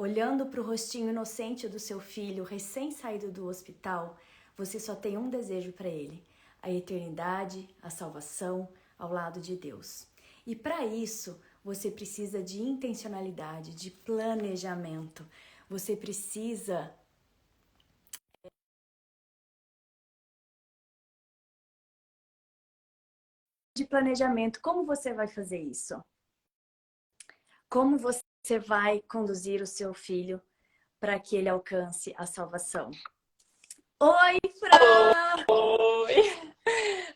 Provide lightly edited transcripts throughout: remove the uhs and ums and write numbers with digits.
Olhando para o rostinho inocente do seu filho recém-saído do hospital, você só tem um desejo para ele: a eternidade, a salvação ao lado de Deus. E para isso, você precisa de intencionalidade, de planejamento. Você precisa de planejamento. Como você vai fazer isso? Como você vai conduzir o seu filho para que ele alcance a salvação? Oi, Fran! Oi!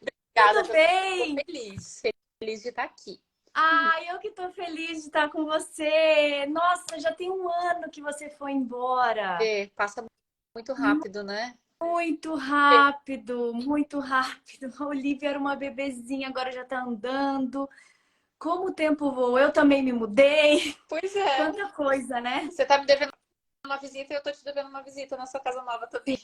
Obrigada, Tudo tô bem? feliz. Feliz de estar aqui. Ai, eu que tô feliz de estar com você. Nossa, já tem um ano que você foi embora. Passa muito rápido, né? Muito rápido, muito rápido. A Olivia era uma bebezinha, agora já tá andando. Como o tempo voa. Eu também me mudei. Pois é. Quanta coisa, né? Você tá me devendo uma visita e eu tô te devendo uma visita na sua casa nova também.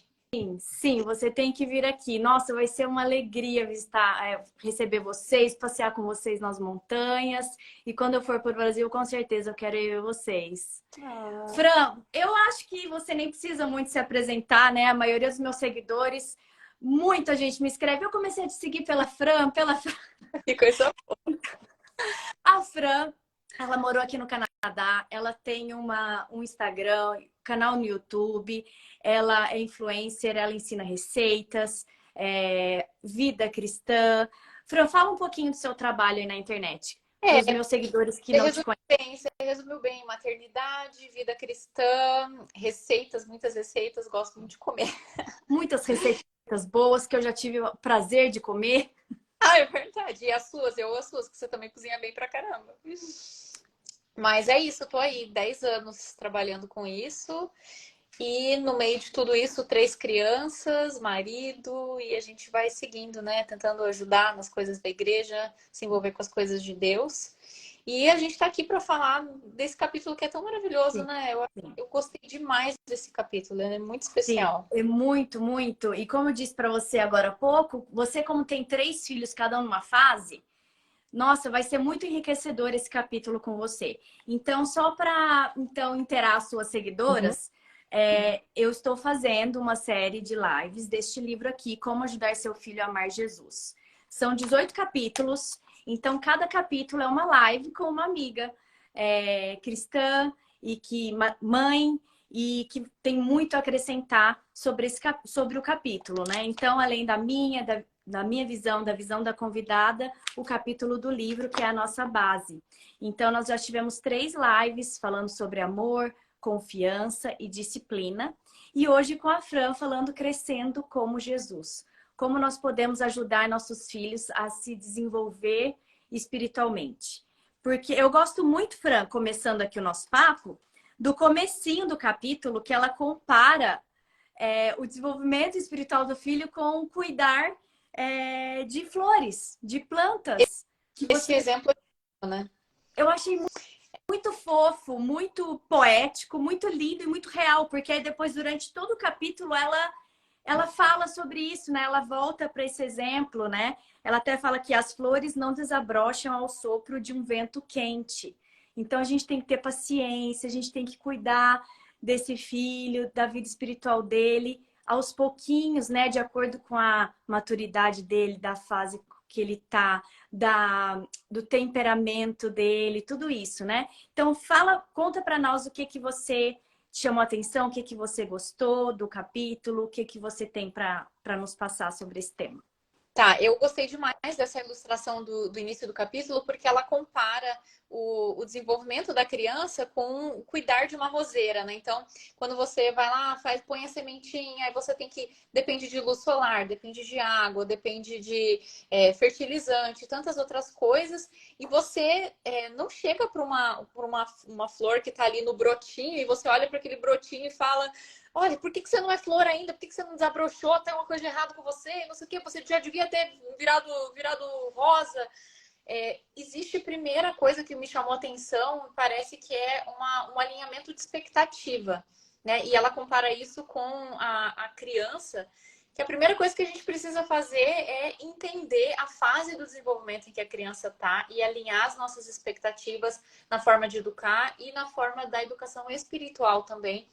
Sim, você tem que vir aqui. Nossa, vai ser uma alegria visitar, receber vocês, passear com vocês nas montanhas. E quando eu for para o Brasil, com certeza eu quero ir ver vocês. Ah, Fran, eu acho que você nem precisa muito se apresentar, né? A maioria dos meus seguidores, muita gente me escreve. Eu comecei a te seguir pela Fran, pela Fran. que coisa. A Fran, ela morou aqui no Canadá, ela tem um Instagram, canal no YouTube, ela é influencer, ela ensina receitas, vida cristã. Fran, fala um pouquinho do seu trabalho aí na internet, para É, os meus seguidores que você não te resumiu conhecem. bem, você resumiu bem. Maternidade, vida cristã, receitas, muitas receitas, gosto muito de comer. Muitas receitas boas que eu já tive o prazer de comer. Ah, é verdade. E as suas? Eu as suas, que você também cozinha bem pra caramba. Mas é isso, eu tô aí 10 anos trabalhando com isso. E no meio de tudo isso, 3 crianças, marido, e a gente vai seguindo, né? Tentando ajudar nas coisas da igreja, se envolver com as coisas de Deus. E a gente tá aqui para falar desse capítulo que é tão maravilhoso, Sim, né? Eu, sim. eu gostei demais desse capítulo, ele é muito Sim, especial. é muito, muito. E como eu disse para você agora há pouco, você como tem 3 filhos, cada um numa fase, nossa, vai ser muito enriquecedor esse capítulo com você. Então, só para inteirar as suas Uhum. seguidoras, eu estou fazendo uma série de lives deste livro aqui, Como Ajudar Seu Filho a Amar Jesus. São 18 capítulos, então cada capítulo é uma live com uma amiga cristã e que mãe e que tem muito a acrescentar sobre o capítulo, né? Então, além da minha visão, da visão da convidada, o capítulo do livro, que é a nossa base. Então, nós já tivemos 3 lives falando sobre amor, confiança e disciplina. E hoje com a Fran falando crescendo como Jesus. Como nós podemos ajudar nossos filhos a se desenvolver espiritualmente. Porque eu gosto muito, Fran, começando aqui o nosso papo, do comecinho do capítulo, que ela compara o desenvolvimento espiritual do filho com cuidar de flores, de plantas. Que Esse você, exemplo é, né? eu achei muito fofo, muito poético, muito lindo e muito real, porque aí depois, durante todo o capítulo, ela fala sobre isso, né? Ela volta para esse exemplo, né? Ela até fala que as flores não desabrocham ao sopro de um vento quente. Então a gente tem que ter paciência, a gente tem que cuidar desse filho, da vida espiritual dele, aos pouquinhos, né? De acordo com a maturidade dele, da fase que ele tá, do temperamento dele, tudo isso, né? Então conta para nós o que que você chamou a atenção, o que que você gostou do capítulo, o que que você tem para nos passar sobre esse tema. Tá, eu gostei demais dessa ilustração do início do capítulo, porque ela compara o desenvolvimento da criança com cuidar de uma roseira, né? Então, quando você vai lá, põe a sementinha, aí você tem que. Depende de luz solar, depende de água, depende de fertilizante, tantas outras coisas, e você não chega para uma flor que está ali no brotinho, e você olha para aquele brotinho e fala. Olha, por que você não é flor ainda? Por que você não desabrochou? Tem uma coisa de errado com você? Não sei o que, você já devia ter virado rosa. Existe a primeira coisa que me chamou a atenção, parece que é um alinhamento de expectativa, né? E ela compara isso com a criança, que a primeira coisa que a gente precisa fazer é entender a fase do desenvolvimento em que a criança está e alinhar as nossas expectativas na forma de educar e na forma da educação espiritual também,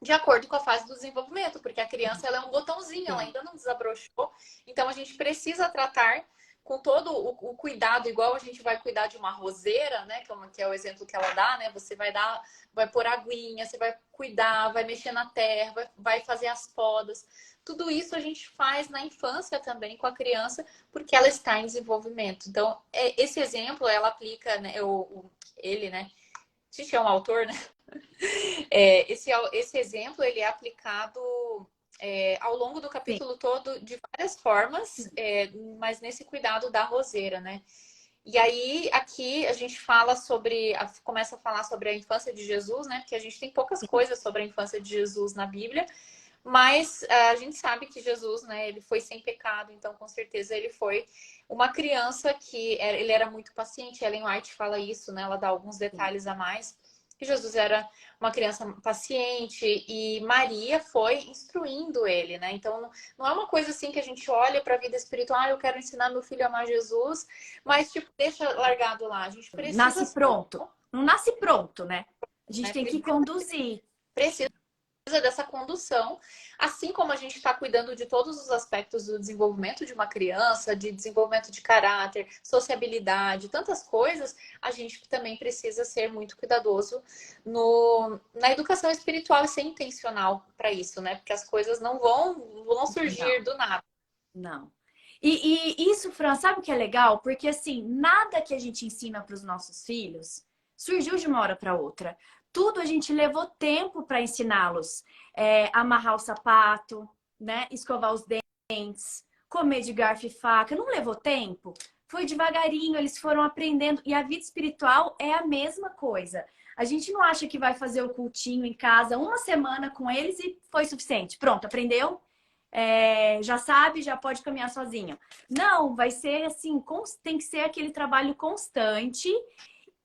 de acordo com a fase do desenvolvimento, porque a criança ela é um botãozinho, ela Sim. ainda não desabrochou, então a gente precisa tratar com todo o cuidado, igual a gente vai cuidar de uma roseira, né? Que é o exemplo que ela dá, né? Você vai pôr aguinha, você vai cuidar, vai mexer na terra, vai fazer as podas. Tudo isso a gente faz na infância também com a criança, porque ela está em desenvolvimento. Então, esse exemplo ela aplica, né? Ele, né? A gente é um autor, né? Esse exemplo ele é aplicado ao longo do Sim. capítulo todo de várias formas, mas nesse cuidado da roseira, né? E aí, aqui a gente começa a falar sobre a infância de Jesus, né? Porque a gente tem poucas coisas sobre a infância de Jesus na Bíblia, mas a gente sabe que Jesus, né? Ele foi sem pecado, então com certeza ele foi uma criança ele era muito paciente. Ellen White fala isso, né? Ela dá alguns detalhes a mais. Que Jesus era uma criança paciente e Maria foi instruindo ele, né? Então não é uma coisa assim que a gente olha para a vida espiritual, eu quero ensinar meu filho a amar Jesus, mas tipo, deixa largado lá. A gente precisa, Nasce pronto. Não nasce pronto, né? A gente né? tem que conduzir. Precisa dessa condução, assim como a gente está cuidando de todos os aspectos do desenvolvimento de uma criança, de desenvolvimento de caráter, sociabilidade, tantas coisas, a gente também precisa ser muito cuidadoso na educação espiritual e ser intencional para isso, né? Porque as coisas não vão surgir Não, do nada. não. E isso, Fran, sabe o que é legal? Porque assim, nada que a gente ensina para os nossos filhos surgiu de uma hora para outra. Tudo a gente levou tempo para ensiná-los. Amarrar o sapato, né? Escovar os dentes, comer de garfo e faca. Não levou tempo? Foi devagarinho, eles foram aprendendo. E a vida espiritual é a mesma coisa. A gente não acha que vai fazer o cultinho em casa uma semana com eles e foi suficiente. Pronto, aprendeu? Já sabe, já pode caminhar sozinho. Não, vai ser assim, tem que ser aquele trabalho constante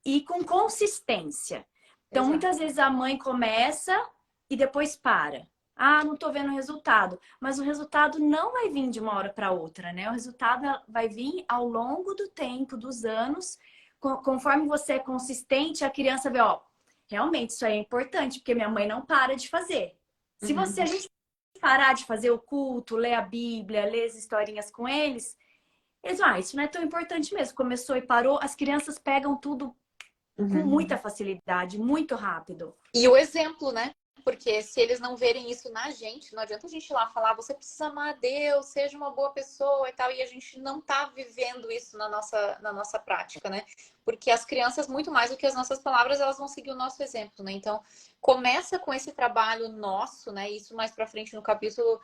e com consistência. Então, Exato. muitas vezes a mãe começa e depois para. Ah, não tô vendo o resultado. Mas o resultado não vai vir de uma hora para outra, né? O resultado vai vir ao longo do tempo, dos anos. Conforme você é consistente, a criança vê, ó, realmente isso aí é importante, porque minha mãe não para de fazer. Se Uhum. a gente parar de fazer o culto, ler a Bíblia, ler as historinhas com eles, isso não é tão importante mesmo. Começou e parou, as crianças pegam tudo com Uhum. muita facilidade, muito rápido. E o exemplo, né? Porque se eles não verem isso na gente, não adianta a gente ir lá falar, você precisa amar a Deus, seja uma boa pessoa e tal, e a gente não tá vivendo isso na nossa prática, né? Porque as crianças, muito mais do que as nossas palavras, elas vão seguir o nosso exemplo, né? Então, começa com esse trabalho nosso, né? Isso mais pra frente no capítulo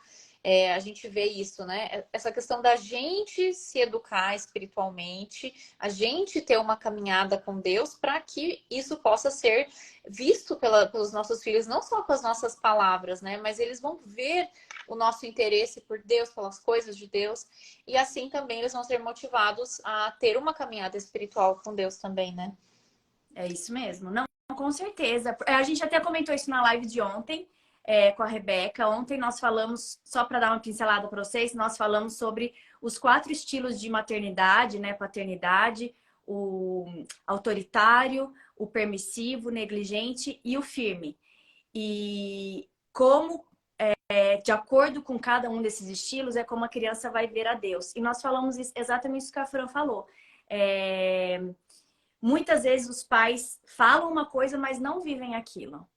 a gente vê isso, né? Essa questão da gente se educar espiritualmente, a gente ter uma caminhada com Deus para que isso possa ser visto pelos nossos filhos, não só com as nossas palavras, né? Mas eles vão ver o nosso interesse por Deus, pelas coisas de Deus, e assim também eles vão ser motivados a ter uma caminhada espiritual com Deus também, né? É isso mesmo. Não, com certeza. A gente até comentou isso na live de ontem, com a Rebeca. Ontem nós falamos, só para dar uma pincelada para vocês, nós falamos sobre os 4 estilos de maternidade, né? Paternidade, o autoritário, o permissivo, o negligente e o firme. E como, de acordo com cada um desses estilos, é como a criança vai ver a Deus. E nós falamos exatamente isso que a Fran falou. Muitas vezes os pais falam uma coisa, mas não vivem aquilo.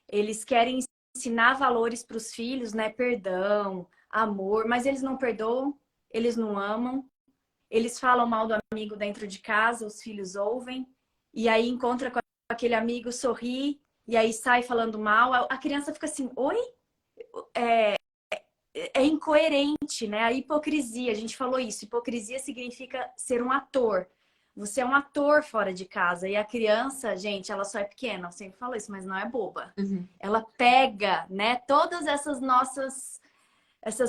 Eles querem ensinar valores para os filhos, né? Perdão, amor, mas eles não perdoam, eles não amam. Eles falam mal do amigo dentro de casa, os filhos ouvem, e aí encontra com aquele amigo, sorri, e aí sai falando mal. A criança fica assim, oi? É incoerente, né? A hipocrisia, a gente falou isso. Hipocrisia significa ser um ator. Você é um ator fora de casa. E a criança, gente, ela só é pequena. Eu sempre falo isso, mas não é boba. Uhum. Ela pega, né, todas essas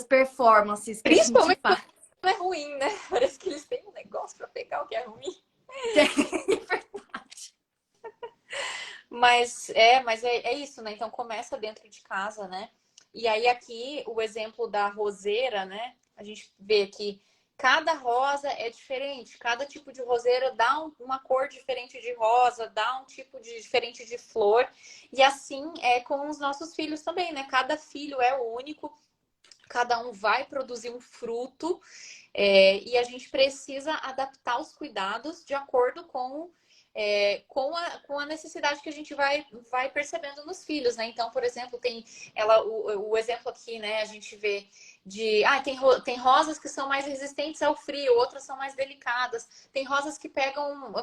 performances que a gente Principalmente faz. quando é ruim, né? Parece que eles têm um negócio para pegar o que é ruim. Mas é isso, né? Então começa dentro de casa, né? E aí aqui o exemplo da roseira, né? A gente vê que cada rosa é diferente, cada tipo de roseira dá uma cor diferente de rosa, dá um tipo diferente de flor. E assim é com os nossos filhos também, né? Cada filho é único, cada um vai produzir um fruto, e a gente precisa adaptar os cuidados de acordo com a necessidade que a gente vai percebendo nos filhos, né? Então, por exemplo, tem o exemplo aqui, né? A gente vê tem rosas que são mais resistentes ao frio, outras são mais delicadas. Tem rosas que pegam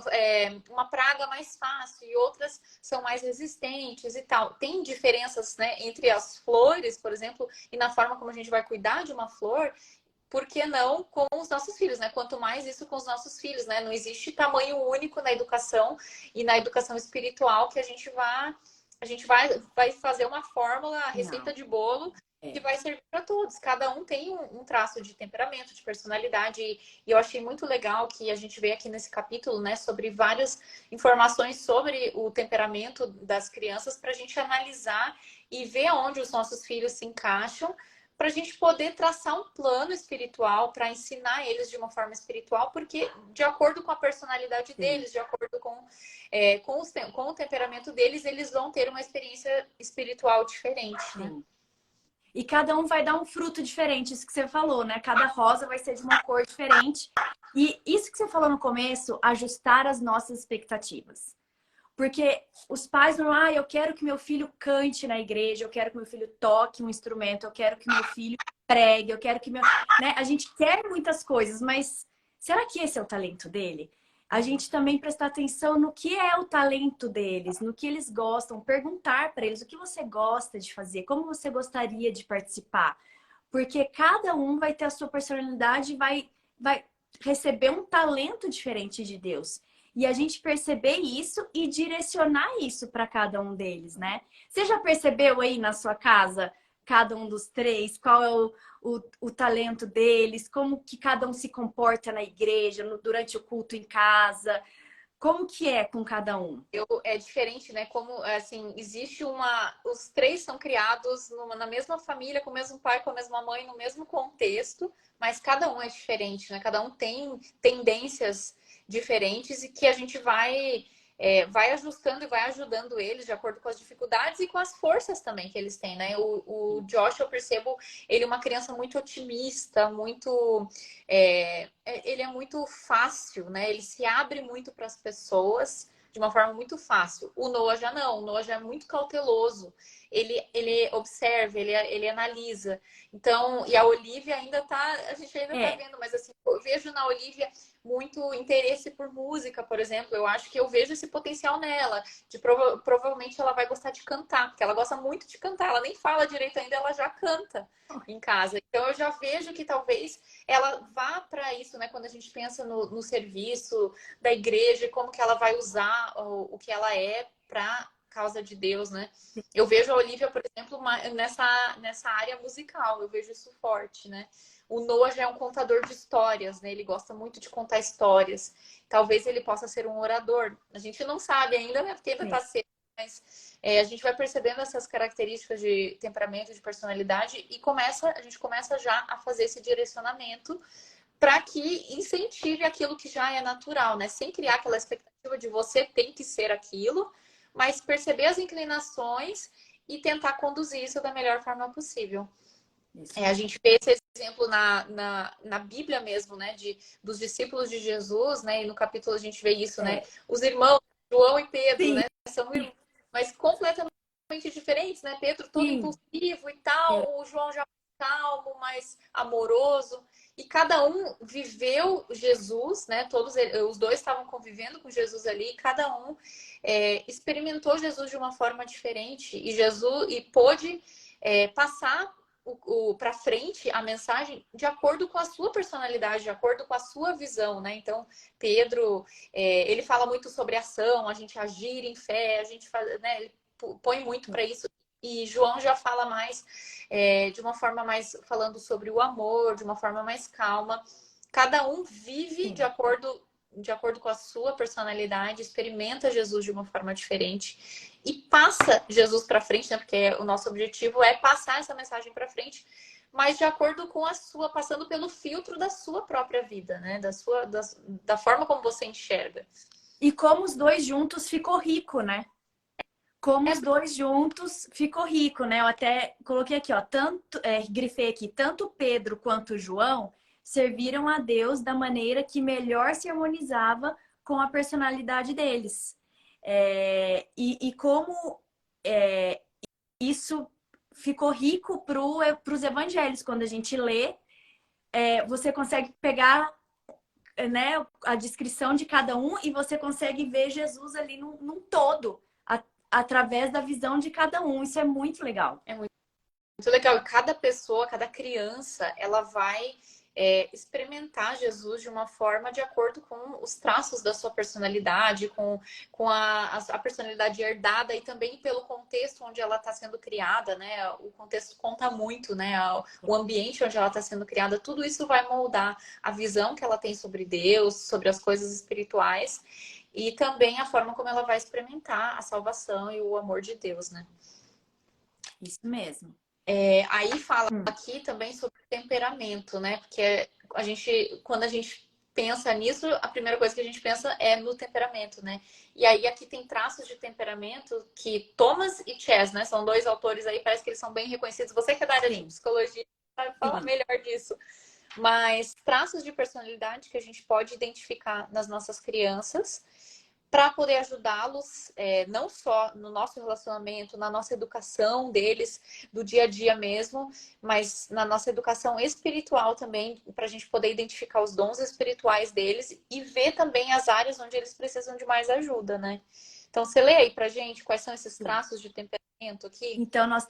uma praga mais fácil e outras são mais resistentes e tal. Tem diferenças, né, entre as flores, por exemplo, e na forma como a gente vai cuidar de uma flor. Por que não com os nossos filhos, né? Quanto mais isso com os nossos filhos, né? Não existe tamanho único na educação e na educação espiritual que a gente vai fazer uma fórmula, a receita Não. de bolo que vai servir para todos. Cada um tem um traço de temperamento, de personalidade. E eu achei muito legal que a gente vê aqui nesse capítulo, né, sobre várias informações sobre o temperamento das crianças para a gente analisar e ver onde os nossos filhos se encaixam, para a gente poder traçar um plano espiritual para ensinar eles de uma forma espiritual, porque de acordo com a personalidade deles, de acordo com o temperamento deles, eles vão ter uma experiência espiritual diferente, né? E cada um vai dar um fruto diferente, isso que você falou, né? Cada rosa vai ser de uma cor diferente. E isso que você falou no começo, ajustar as nossas expectativas. Porque os pais não, eu quero que meu filho cante na igreja, eu quero que meu filho toque um instrumento, eu quero que meu filho pregue, eu quero que meu... Né? A gente quer muitas coisas, mas será que esse é o talento dele? A gente também prestar atenção no que é o talento deles, no que eles gostam, perguntar para eles o que você gosta de fazer, como você gostaria de participar. Porque cada um vai ter a sua personalidade e vai receber um talento diferente de Deus. E a gente perceber isso e direcionar isso para cada um deles, né? Você já percebeu aí na sua casa, cada um dos três, qual é o talento deles, como que cada um se comporta na igreja, durante o culto em casa? Como que é com cada um? É diferente, né? Como, assim, existe uma... Os três são criados na mesma família, com o mesmo pai, com a mesma mãe, no mesmo contexto, mas cada um é diferente, né? Cada um tem tendências diferentes e que a gente vai ajustando e vai ajudando eles de acordo com as dificuldades e com as forças também que eles têm, né? O Josh, eu percebo, ele é uma criança muito otimista, ele é muito fácil, né? Ele se abre muito para as pessoas de uma forma muito fácil. O Noah já não, o Noah já é muito cauteloso. Ele observa, ele analisa. Então, e a Olivia a gente ainda tá vendo, mas assim, eu vejo na Olivia muito interesse por música, por exemplo. Eu acho que eu vejo esse potencial nela. Provavelmente ela vai gostar de cantar, porque ela gosta muito de cantar. Ela nem fala direito ainda, ela já canta em casa. Então eu já vejo que talvez ela vá para isso, né? Quando a gente pensa no serviço da igreja, como que ela vai usar o que ela é para causa de Deus, né? Eu vejo a Olivia, por exemplo, nessa área musical. Eu vejo isso forte, né? O Noah já é um contador de histórias, né? Ele gosta muito de contar histórias. Talvez ele possa ser um orador. A gente não sabe ainda, né? Porque ainda está cedo, mas a gente vai percebendo essas características de temperamento, de personalidade e a gente começa já a fazer esse direcionamento para que incentive aquilo que já é natural, né? Sem criar aquela expectativa de você tem que ser aquilo, mas perceber as inclinações e tentar conduzir isso da melhor forma possível. A gente vê esse exemplo na Bíblia mesmo, né? Dos discípulos de Jesus, né? E no capítulo a gente vê isso, né? Os irmãos, João e Pedro, né? São irmãos, mas completamente diferentes, né? Pedro todo impulsivo e tal, o João já calmo, mais amoroso. E cada um viveu Jesus, né? Os dois estavam convivendo com Jesus ali, e cada um experimentou Jesus de uma forma diferente e pôde passar para frente a mensagem de acordo com a sua personalidade, de acordo com a sua visão, né? Então, Pedro, ele fala muito sobre ação, a gente agir em fé, a gente faz, né? Ele põe muito para isso. E João já fala mais de uma forma mais falando sobre o amor, de uma forma mais calma. Cada um vive de acordo de acordo com a sua personalidade, experimenta Jesus de uma forma diferente e passa Jesus para frente, né? Porque o nosso objetivo é passar essa mensagem para frente, mas de acordo com a sua, passando pelo filtro da sua própria vida, né? Da forma como você enxerga. E como os dois juntos ficou rico, né? Como É, os dois juntos ficou rico, né? Eu até coloquei aqui, ó, grifei aqui, tanto Pedro quanto João serviram a Deus da maneira que melhor se harmonizava com a personalidade deles. E como isso ficou rico para os evangelhos. Quando a gente lê, você consegue pegar, né, a descrição de cada um e você consegue ver Jesus ali num todo, através da visão de cada um. Isso é muito legal. é muito legal. E cada pessoa, cada criança, ela vai experimentar Jesus de uma forma de acordo com os traços da sua personalidade, com a personalidade herdada e também pelo contexto onde ela está sendo criada, né? O contexto conta muito, né? O ambiente onde ela está sendo criada, tudo isso vai moldar a visão que ela tem sobre Deus, sobre as coisas espirituais e também a forma como ela vai experimentar a salvação e o amor de Deus, né? Isso mesmo. Aí fala aqui também sobre temperamento, né? Porque quando a gente pensa nisso, a primeira coisa que a gente pensa é no temperamento, né? E aí aqui tem traços de temperamento que Thomas e Chess, né? São dois autores aí, parece que eles são bem reconhecidos. Você que é da área de psicologia vai falar melhor disso. Mas traços de personalidade que a gente pode identificar nas nossas crianças para poder ajudá-los, não só no nosso relacionamento, na nossa educação deles, do dia a dia mesmo, mas na nossa educação espiritual também, para a gente poder identificar os dons espirituais deles e ver também as áreas onde eles precisam de mais ajuda, né? Então, você lê aí pra gente quais são esses traços de temperamento aqui? Então, nós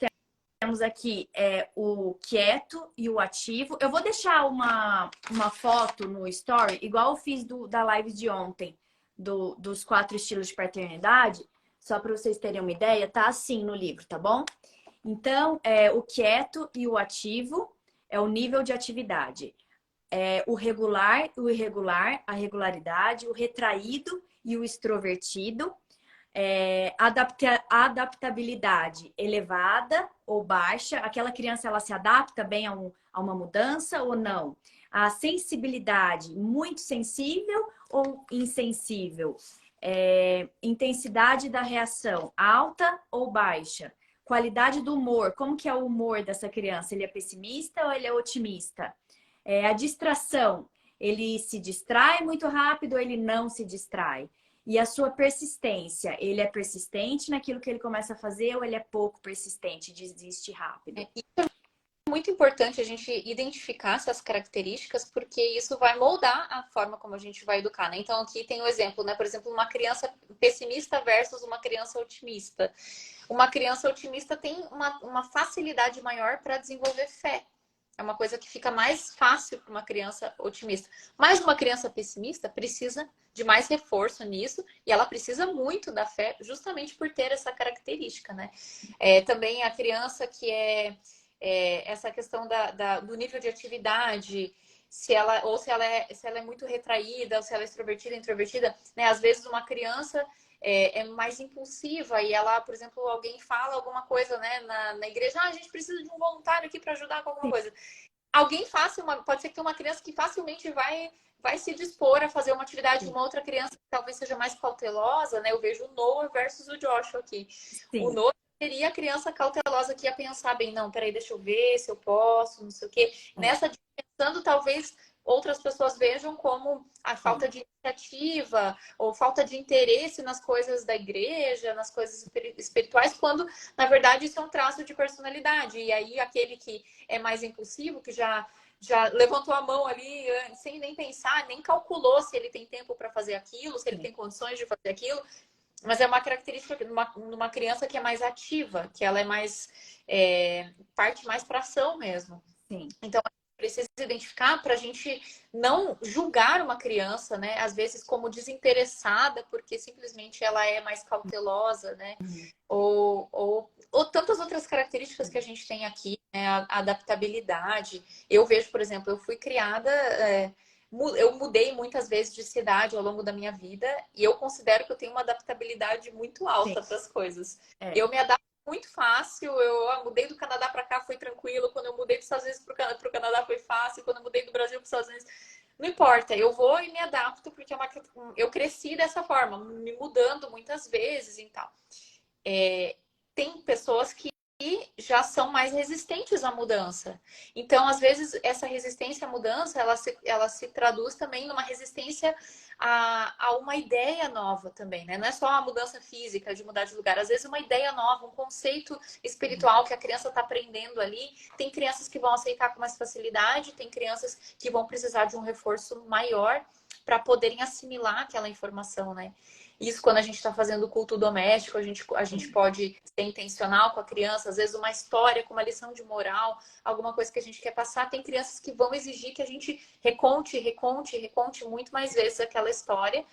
temos aqui o quieto e o ativo. Eu vou deixar uma foto no story, igual eu fiz da live de ontem, dos 4 estilos de paternidade, só para vocês terem uma ideia, tá assim no livro, tá bom? Então, o quieto e o ativo é o nível de atividade. O regular, o irregular, a regularidade, o retraído e o extrovertido. Adaptabilidade elevada ou baixa. Aquela criança, ela se adapta bem a uma mudança ou não? A sensibilidade, muito sensível ou insensível? Intensidade da reação, alta ou baixa? Qualidade do humor, como que é o humor dessa criança? Ele é pessimista ou ele é otimista? A distração, ele se distrai muito rápido ou ele não se distrai? E a sua persistência, ele é persistente naquilo que ele começa a fazer ou ele é pouco persistente, desiste rápido? Muito importante a gente identificar essas características, porque isso vai moldar a forma como a gente vai educar, né? Então, aqui tem um exemplo, né? Por exemplo, uma criança pessimista versus uma criança otimista. Uma criança otimista tem uma facilidade maior para desenvolver fé. É uma coisa que fica mais fácil para uma criança otimista. Mas uma criança pessimista precisa de mais reforço nisso e ela precisa muito da fé justamente por ter essa característica, né? Também a criança que essa questão do nível de atividade, se ela é muito retraída, ou se ela é extrovertida, introvertida, né? Às vezes uma criança é mais impulsiva e ela, por exemplo, alguém fala alguma coisa, né, na igreja, a gente precisa de um voluntário aqui para ajudar com alguma coisa. Pode ser que tenha uma criança que facilmente vai se dispor a fazer uma atividade, uma outra criança que talvez seja mais cautelosa, né? Eu vejo o Noah versus o Joshua aqui. Sim. O Noah seria a criança cautelosa que ia pensar bem, não, peraí, deixa eu ver se eu posso, não sei o quê. Nessa, pensando, talvez outras pessoas vejam como a falta de iniciativa ou falta de interesse nas coisas da igreja, nas coisas espirituais, quando, na verdade, isso é um traço de personalidade. E aí, aquele que é mais impulsivo, que já levantou a mão ali sem nem pensar, nem calculou se ele tem tempo para fazer aquilo, se ele tem condições de fazer aquilo. Mas é uma característica de uma criança que é mais ativa, que ela é mais parte mais para ação mesmo. Sim. Então, precisa identificar para a gente não julgar uma criança, né? Às vezes como desinteressada, porque simplesmente ela é mais cautelosa, né? Ou tantas outras características que a gente tem aqui, né? A adaptabilidade. Eu vejo, por exemplo, eu fui criada Eu mudei muitas vezes de cidade ao longo da minha vida e eu considero que eu tenho uma adaptabilidade muito alta para as coisas. É. Eu me adapto muito fácil. Eu mudei do Canadá para cá foi tranquilo. Quando eu mudei dos Estados Unidos para o Canadá foi fácil. Quando eu mudei do Brasil para os Estados Unidos, não importa. Eu vou e me adapto porque eu cresci dessa forma, me mudando muitas vezes e tal. Tem pessoas que já são mais resistentes à mudança. Então, às vezes, essa resistência à mudança, ela se traduz também numa resistência a uma ideia nova também, né? Não é só a mudança física, de mudar de lugar. Às vezes, uma ideia nova, um conceito espiritual que a criança está aprendendo ali. Tem crianças que vão aceitar com mais facilidade, tem crianças que vão precisar de um reforço maior para poderem assimilar aquela informação, né? Isso quando a gente está fazendo culto doméstico, a gente pode ser intencional com a criança, às vezes uma história com uma lição de moral, alguma coisa que a gente quer passar. Tem crianças que vão exigir que a gente reconte muito mais vezes aquela história.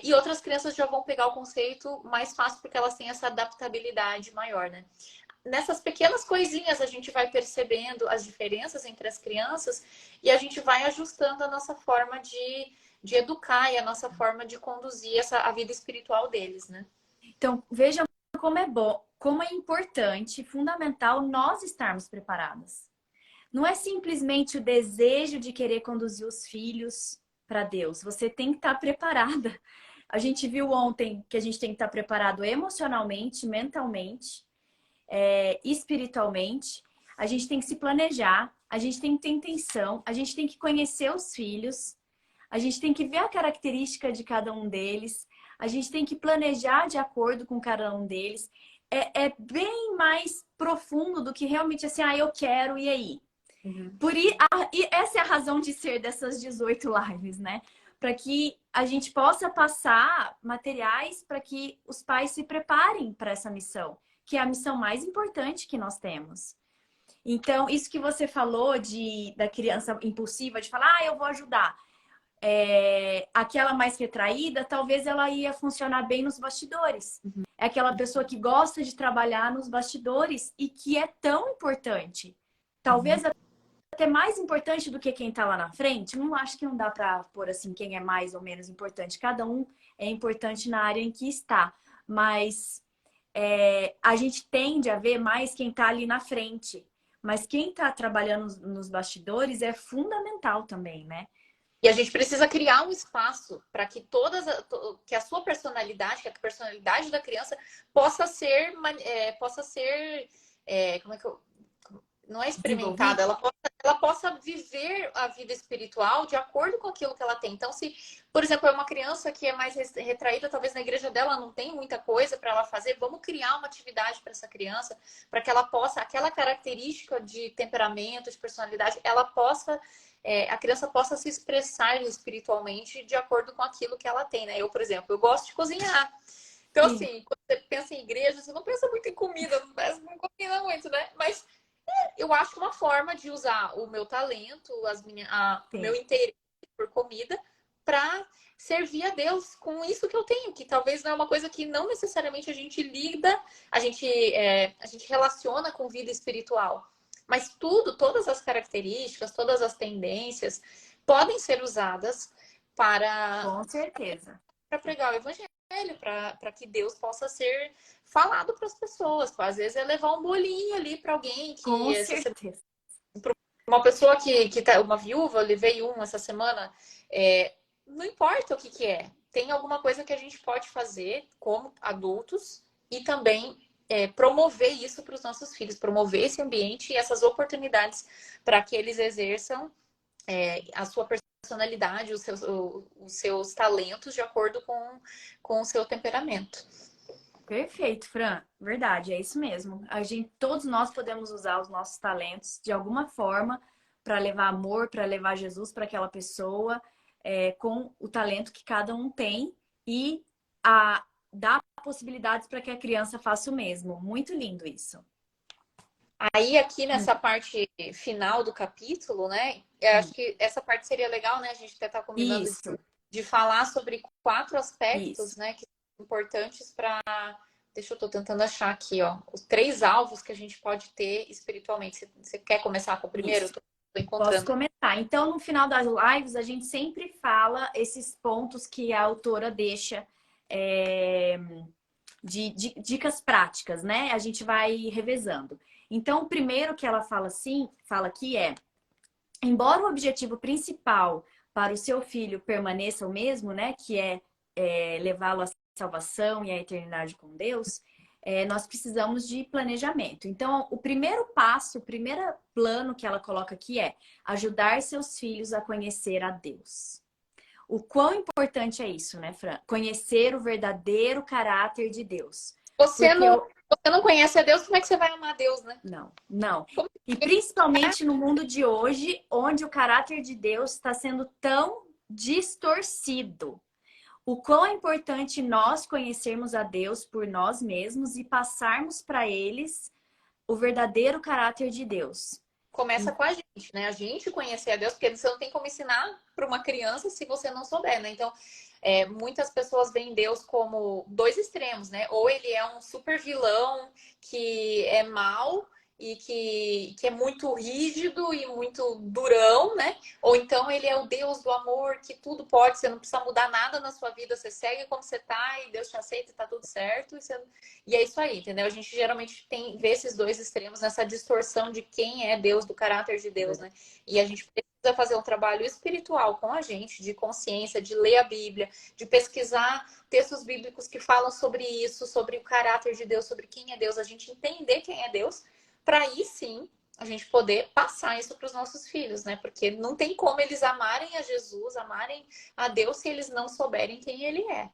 E outras crianças já vão pegar o conceito mais fácil porque elas têm essa adaptabilidade maior, né? Nessas pequenas coisinhas a gente vai percebendo as diferenças entre as crianças e a gente vai ajustando a nossa forma de educar e a nossa forma de conduzir a vida espiritual deles, né? Então, vejam como é bom, como é importante, fundamental nós estarmos preparadas. Não é simplesmente o desejo de querer conduzir os filhos para Deus. Você tem que estar preparada. A gente viu ontem que a gente tem que estar preparado emocionalmente, mentalmente, espiritualmente. A gente tem que se planejar, a gente tem que ter intenção, a gente tem que conhecer os filhos, a gente tem que ver a característica de cada um deles, a gente tem que planejar de acordo com cada um deles. É bem mais profundo do que realmente assim, eu quero, e aí? Uhum. E essa é a razão de ser dessas 18 lives, né? Para que a gente possa passar materiais para que os pais se preparem para essa missão, que é a missão mais importante que nós temos. Então, isso que você falou da criança impulsiva, de falar, eu vou ajudar. Aquela mais retraída, talvez ela ia funcionar bem nos bastidores. Uhum. É aquela pessoa que gosta de trabalhar nos bastidores e que é tão importante. Talvez até mais importante do que quem está lá na frente. Não acho que não dá para pôr assim quem é mais ou menos importante. Cada um é importante na área em que está. Mas a gente tende a ver mais quem está ali na frente. Mas quem está trabalhando nos bastidores é fundamental também, né? E a gente precisa criar um espaço para que que a sua personalidade, que a personalidade da criança possa ser, como é que eu, não é experimentada, ela possa viver a vida espiritual de acordo com aquilo que ela tem. Então, se, por exemplo, é uma criança que é mais retraída, talvez na igreja dela não tem muita coisa para ela fazer, vamos criar uma atividade para essa criança, para que ela possa, aquela característica de temperamento, de personalidade, a criança possa se expressar espiritualmente de acordo com aquilo que ela tem, né? Eu, por exemplo, eu gosto de cozinhar. Então, assim, quando você pensa em igreja, você não pensa muito em comida, não combina muito, né? Mas eu acho uma forma de usar o meu talento, o meu interesse por comida, para servir a Deus com isso que eu tenho, que talvez não é uma coisa que não necessariamente a gente lida, a gente relaciona com vida espiritual. Mas todas as características, todas as tendências podem ser usadas Com certeza. para pregar o evangelho, para que Deus possa ser falado para as pessoas. Às vezes é levar um bolinho ali para alguém Com certeza. uma pessoa que tá, uma viúva, eu levei essa semana, não importa o que é, tem alguma coisa que a gente pode fazer como adultos e também promover isso para os nossos filhos, promover esse ambiente e essas oportunidades para que eles exerçam a sua personalidade, os seus talentos de acordo com o seu temperamento. Perfeito, Fran. Verdade, é isso mesmo. Todos nós podemos usar os nossos talentos de alguma forma para levar amor, para levar Jesus para aquela pessoa, com o talento que cada um tem e dar possibilidades para que a criança faça o mesmo. Muito lindo isso. Aí, aqui nessa parte final do capítulo, né? Eu acho que essa parte seria legal, né? A gente até tá combinando Isso, de falar sobre 4 aspectos, isso. né? Que são importantes para. Deixa eu tô tentando achar aqui, ó. Os 3 alvos que a gente pode ter espiritualmente. Você quer começar com o primeiro? Isso. Tô Posso encontrando. comentar. Então, no final das lives, a gente sempre fala esses pontos que a autora deixa é, de dicas práticas, né? A gente vai revezando. Então, o primeiro que ela fala assim, fala aqui é: embora o objetivo principal para o seu filho permaneça o mesmo, né? Que é levá-lo à salvação e à eternidade com Deus, nós precisamos de planejamento. Então, o primeiro passo, o primeiro plano que ela coloca aqui é ajudar seus filhos a conhecer a Deus. O quão importante é isso, né, Fran? Conhecer o verdadeiro caráter de Deus. Você Porque não, eu... você não conhece a Deus, como é que você vai amar a Deus, né? Não, não. Como E principalmente no mundo de hoje, onde o caráter de Deus está sendo tão distorcido. O quão é importante nós conhecermos a Deus por nós mesmos e passarmos para eles o verdadeiro caráter de Deus. começa com a gente, né? A gente conhecer a Deus, porque você não tem como ensinar para uma criança se você não souber, né? Então, muitas pessoas veem Deus como dois extremos, né? Ou ele é um super vilão que é mau e que é muito rígido e muito durão, né? Ou então ele é o Deus do amor, que tudo pode, você não precisa mudar nada na sua vida, você segue como você tá e Deus te aceita e tá tudo certo. E é isso aí, entendeu? A gente geralmente vê esses dois extremos nessa distorção de quem é Deus, do caráter de Deus, né? E a gente precisa fazer um trabalho espiritual com a gente, de consciência, de ler a Bíblia, de pesquisar textos bíblicos que falam sobre isso, sobre o caráter de Deus, sobre quem é Deus, a gente entender quem é Deus, para aí sim a gente poder passar isso para os nossos filhos, né? Porque não tem como eles amarem a Jesus, amarem a Deus, se eles não souberem quem ele é.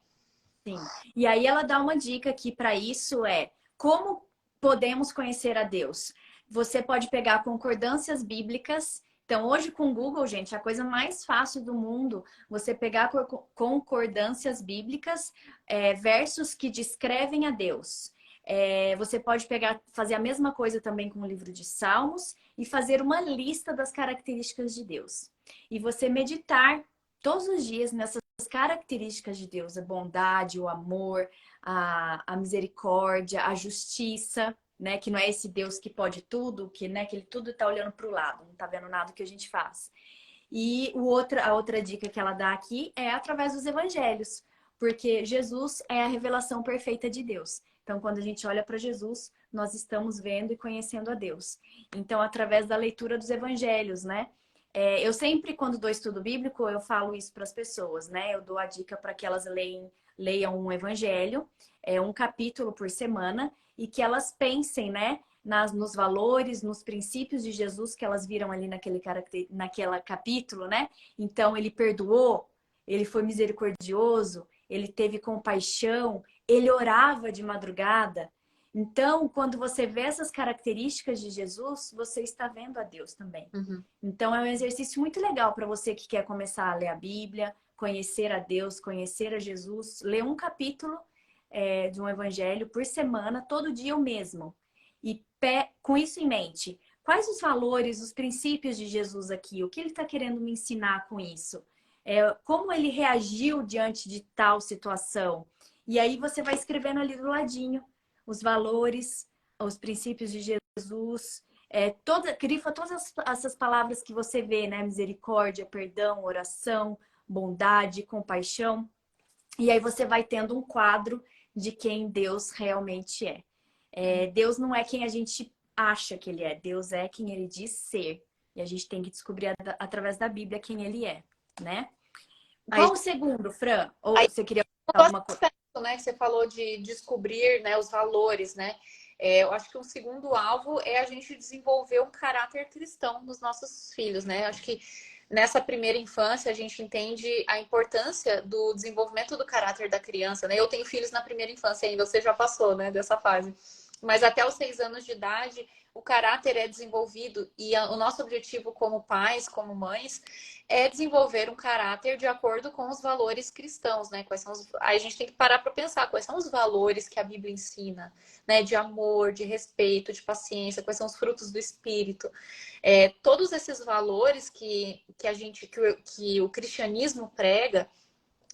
Sim. E aí ela dá uma dica aqui para isso como podemos conhecer a Deus. Você pode pegar concordâncias bíblicas. Então, hoje com o Google, gente, a coisa mais fácil do mundo, você pegar concordâncias bíblicas, versos que descrevem a Deus. Você pode pegar, fazer a mesma coisa também com o livro de Salmos e fazer uma lista das características de Deus. E você meditar todos os dias nessas características de Deus, a bondade, o amor, a misericórdia, a justiça, né? Que não é esse Deus que pode tudo, né, que ele tudo está olhando para o lado, não está vendo nada que a gente faz. E a outra dica que ela dá aqui é através dos evangelhos, porque Jesus é a revelação perfeita de Deus. Então, quando a gente olha para Jesus, nós estamos vendo e conhecendo a Deus. Então, através da leitura dos evangelhos, né? Eu sempre, quando dou estudo bíblico, eu falo isso para as pessoas, né? Eu dou a dica para que elas leiam um evangelho, um capítulo por semana, e que elas pensem, né? Nos valores, nos princípios de Jesus que elas viram ali naquela capítulo, né? Então, ele perdoou, ele foi misericordioso, ele teve compaixão, ele orava de madrugada. Então, quando você vê essas características de Jesus, você está vendo a Deus também. Uhum. Então, é um exercício muito legal para você que quer começar a ler a Bíblia, conhecer a Deus, conhecer a Jesus. Ler um capítulo de um evangelho por semana, todo dia o mesmo. E com isso em mente, quais os valores, os princípios de Jesus aqui? O que ele está querendo me ensinar com isso? Como ele reagiu diante de tal situação? E aí você vai escrevendo ali do ladinho os valores, os princípios de Jesus, grifa todas essas palavras que você vê, né? Misericórdia, perdão, oração, bondade, compaixão. E aí você vai tendo um quadro de quem Deus realmente é. Deus não é quem a gente acha que ele é. Deus é quem ele diz ser. E a gente tem que descobrir através da Bíblia quem ele é, né? Aí, Qual o segundo, Fran? Ou aí você queria o falar alguma coisa? aspecto, né, que você falou de descobrir, né, os valores, né? Eu acho que um segundo alvo é a gente desenvolver um caráter cristão nos nossos filhos, né? Acho que nessa primeira infância a gente entende a importância do desenvolvimento do caráter da criança, né? Eu tenho filhos na primeira infância ainda, você já passou, né, dessa fase. Mas até os 6 anos de idade, o caráter é desenvolvido e o nosso objetivo como pais, como mães, é desenvolver um caráter de acordo com os valores cristãos, né? Aí a gente tem que parar para pensar quais são os valores que a Bíblia ensina, né? De amor, de respeito, de paciência, quais são os frutos do Espírito. Todos esses valores que o cristianismo prega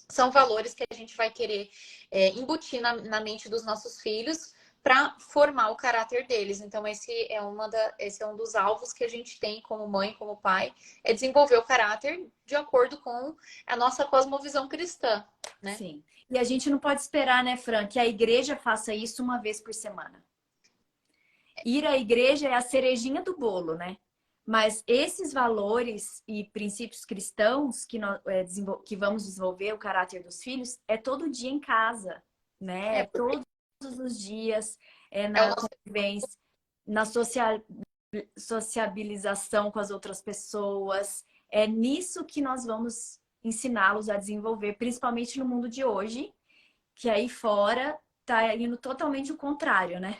são valores que a gente vai querer embutir na mente dos nossos filhos para formar o caráter deles. Então, esse é um dos alvos que a gente tem como mãe, como pai, é desenvolver o caráter de acordo com a nossa cosmovisão cristã, né? Sim. E a gente não pode esperar, né, Fran, que a igreja faça isso uma vez por semana. Ir à igreja é a cerejinha do bolo, né? Mas esses valores e princípios cristãos que vamos desenvolver, o caráter dos filhos, é todo dia em casa, né? É Porque todos os dias, é é o na nosso. convivência, na sociabilização com as outras pessoas. É nisso que nós vamos ensiná-los a desenvolver, principalmente no mundo de hoje, que aí fora tá indo totalmente o contrário, né?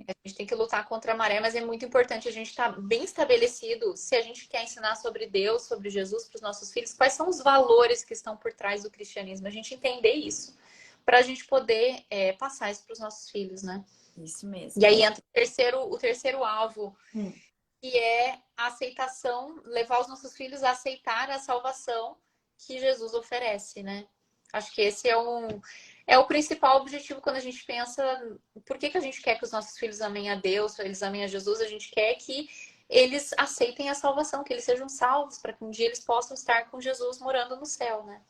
A gente tem que lutar contra a maré, mas é muito importante a gente estar bem estabelecido se a gente quer ensinar sobre Deus, sobre Jesus para os nossos filhos, quais são os valores que estão por trás do cristianismo, a gente entender isso, para a gente poder passar isso para os nossos filhos, né? Isso E mesmo. aí entra o terceiro alvo, Hum. que é a aceitação, levar os nossos filhos a aceitar a salvação que Jesus oferece, né? Acho que esse é o principal objetivo quando a gente pensa por que a gente quer que os nossos filhos amem a Deus, eles amem a Jesus, a gente quer que eles aceitem a salvação, que eles sejam salvos, para que um dia eles possam estar com Jesus morando no céu, né?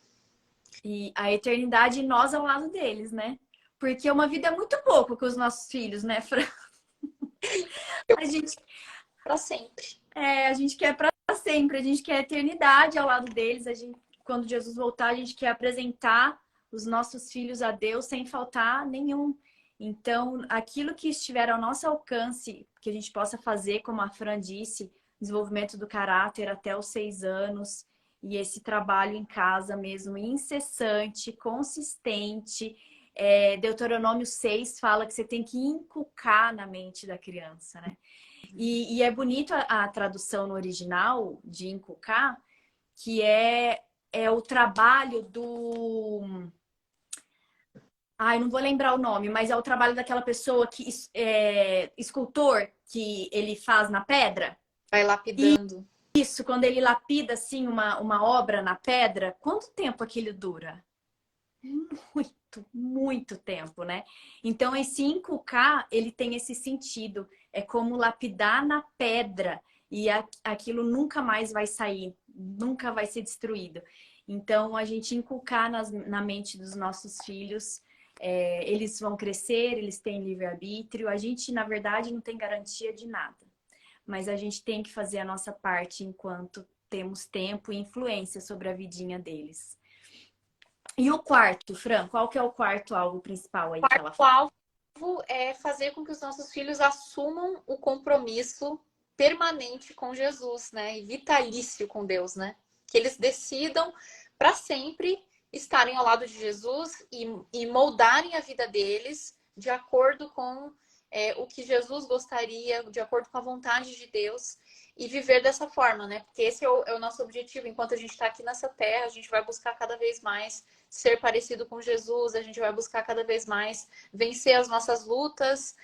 E a eternidade, nós ao lado deles, né? Porque uma vida é muito pouco com os nossos filhos, né, Fran? A gente, Para sempre. a gente quer para sempre, a gente quer a eternidade ao lado deles. Quando Jesus voltar, a gente quer apresentar os nossos filhos a Deus sem faltar nenhum. Então, aquilo que estiver ao nosso alcance, que a gente possa fazer, como a Fran disse, desenvolvimento do caráter até os 6 anos, e esse trabalho em casa mesmo, incessante, consistente. Deuteronômio 6 fala que você tem que inculcar na mente da criança, né? E é bonito a tradução no original de inculcar, que é o trabalho do... Ai, não vou lembrar o nome, mas é o trabalho daquela pessoa que escultor que ele faz na pedra. Vai lapidando. Isso, quando ele lapida assim uma obra na pedra, quanto tempo aquilo dura? Muito, muito tempo, né? Então, esse inculcar, ele tem esse sentido. É como lapidar na pedra e aquilo nunca mais vai sair, nunca vai ser destruído. Então, a gente inculcar na mente dos nossos filhos, eles vão crescer, eles têm livre-arbítrio. A gente, na verdade, não tem garantia de nada. Mas a gente tem que fazer a nossa parte enquanto temos tempo e influência sobre a vidinha deles. E o quarto, Fran, qual que é o quarto alvo principal aí que ela O fala? alvo é fazer com que os nossos filhos assumam o compromisso permanente com Jesus, né? E vitalício com Deus, né? Que eles decidam para sempre estarem ao lado de Jesus e moldarem a vida deles de acordo com o que Jesus gostaria, de acordo com a vontade de Deus e viver dessa forma, né? Porque esse é o nosso objetivo. Enquanto a gente está aqui nessa terra, a gente vai buscar cada vez mais ser parecido com Jesus, a gente vai buscar cada vez mais vencer as nossas lutas,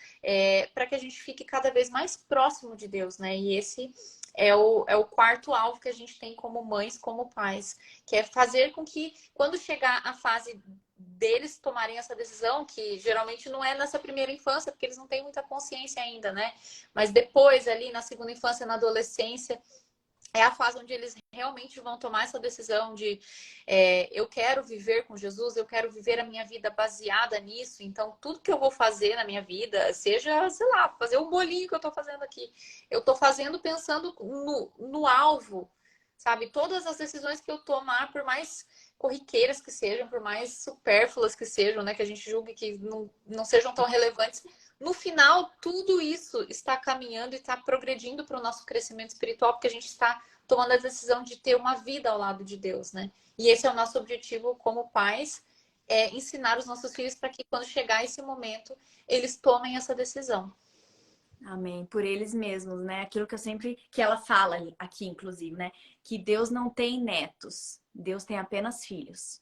para que a gente fique cada vez mais próximo de Deus, né? E esse é o quarto alvo que a gente tem como mães, como pais, que é fazer com que, quando chegar a fase deles tomarem essa decisão, que geralmente não é nessa primeira infância, porque eles não têm muita consciência ainda, né? Mas depois, ali na segunda infância, na adolescência, é a fase onde eles realmente vão tomar essa decisão de eu quero viver com Jesus, eu quero viver a minha vida baseada nisso. Então, tudo que eu vou fazer na minha vida, seja, sei lá, fazer o bolinho que eu estou fazendo aqui, eu estou fazendo pensando no alvo, sabe? Todas as decisões que eu tomar, por mais corriqueiras que sejam, por mais supérfluas que sejam, né? Que a gente julgue que não sejam tão relevantes, no final, tudo isso está caminhando e está progredindo para o nosso crescimento espiritual, porque a gente está tomando a decisão de ter uma vida ao lado de Deus, né? E esse é o nosso objetivo como pais, ensinar os nossos filhos para que quando chegar esse momento, eles tomem essa decisão. Amém. Por eles mesmos, né? Aquilo que ela fala aqui, inclusive, né? Que Deus não tem netos, Deus tem apenas filhos.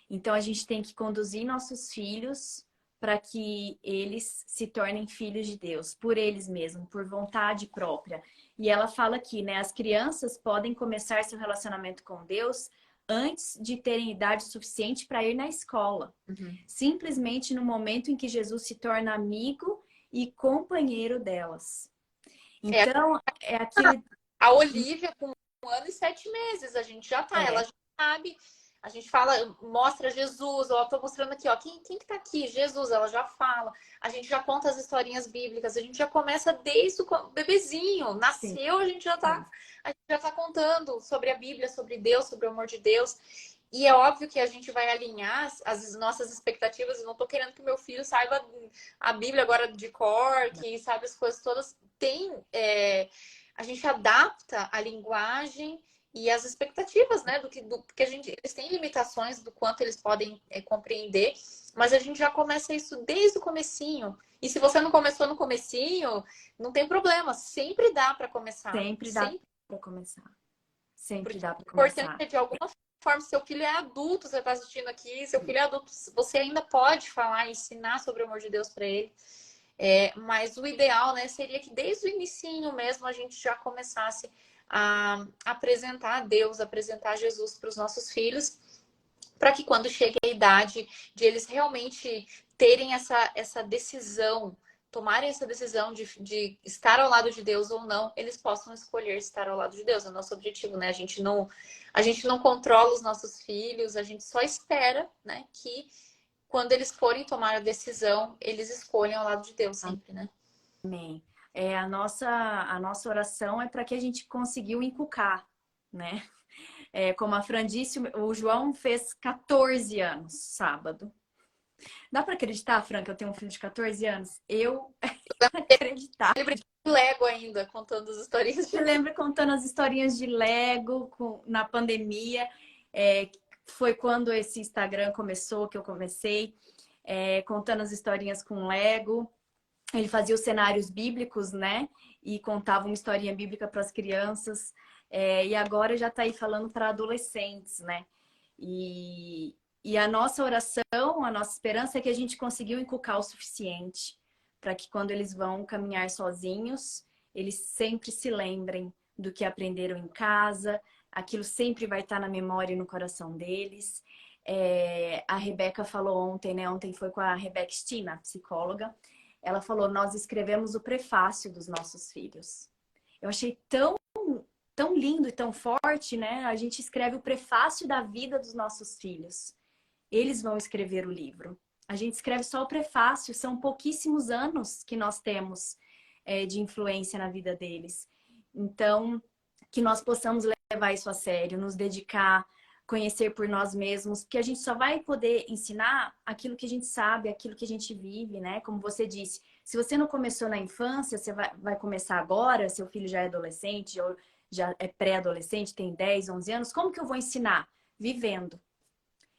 Então a gente tem que conduzir nossos filhos para que eles se tornem filhos de Deus, por eles mesmos, por vontade própria. E ela fala aqui, né? As crianças podem começar seu relacionamento com Deus antes de terem idade suficiente para ir na escola. Simplesmente no momento em que Jesus se torna amigo e companheiro delas. Então, é aquele... A Olivia, com 1 ano e 7 meses, a gente já tá, ela já sabe. A gente fala, mostra Jesus, ó, tô mostrando aqui, ó, quem que tá aqui? Jesus, ela já fala. A gente já conta as historinhas bíblicas, a gente já começa desde o bebezinho, nasceu, a gente já tá contando sobre a Bíblia, sobre Deus, sobre o amor de Deus. E é óbvio que a gente vai alinhar as nossas expectativas. Eu não tô querendo que meu filho saiba a Bíblia agora de cor, que sabe as coisas todas. A gente adapta a linguagem e as expectativas, né? Porque eles têm limitações do quanto eles podem compreender, mas a gente já começa isso desde o comecinho. E se você não começou no comecinho, não tem problema, sempre dá para começar. Sempre dá para começar. Sempre dá para O importante começar. é, de alguma forma, seu filho é adulto, você está assistindo aqui, seu filho é adulto, você ainda pode falar, ensinar sobre o amor de Deus para ele. Mas o ideal, né, seria que desde o inicinho mesmo a gente já começasse a apresentar Deus, apresentar Jesus para os nossos filhos, para que quando chegue a idade de eles realmente terem essa decisão, tomarem essa decisão de estar ao lado de Deus ou não, eles possam escolher estar ao lado de Deus. É o nosso objetivo, né? A gente não controla os nossos filhos, a gente só espera, né, que quando eles forem tomar a decisão, eles escolham ao lado de Deus sempre, né? Amém. A nossa oração é para que a gente conseguiu inculcar, né? Como a Fran disse, o João fez 14 anos sábado. Dá para acreditar, Fran, que eu tenho um filho de 14 anos? Eu acreditar. Ele brinca de Lego ainda, contando as historinhas de Eu lembro contando as historinhas de Lego na pandemia. Foi quando esse Instagram começou, que eu comecei, contando as historinhas com Lego. Ele fazia os cenários bíblicos, né? E contava uma historinha bíblica para as crianças. E agora já está aí falando para adolescentes, né? E a nossa oração, a nossa esperança é que a gente conseguiu inculcar o suficiente para que quando eles vão caminhar sozinhos, eles sempre se lembrem do que aprenderam em casa, aquilo sempre vai estar na memória e no coração deles. A Rebeca falou ontem, né? Ontem foi com a Rebeca Stina, psicóloga. Ela falou, nós escrevemos o prefácio dos nossos filhos. Eu achei tão lindo e tão forte, né? A gente escreve o prefácio da vida dos nossos filhos. Eles vão escrever o livro. A gente escreve só o prefácio, são pouquíssimos anos que nós temos de influência na vida deles. Então, que nós possamos levar isso a sério, nos dedicar, conhecer por nós mesmos, porque a gente só vai poder ensinar aquilo que a gente sabe, aquilo que a gente vive, né? Como você disse, se você não começou na infância, você vai começar agora, seu filho já é adolescente, ou já é pré-adolescente, tem 10, 11 anos, como que eu vou ensinar? Vivendo.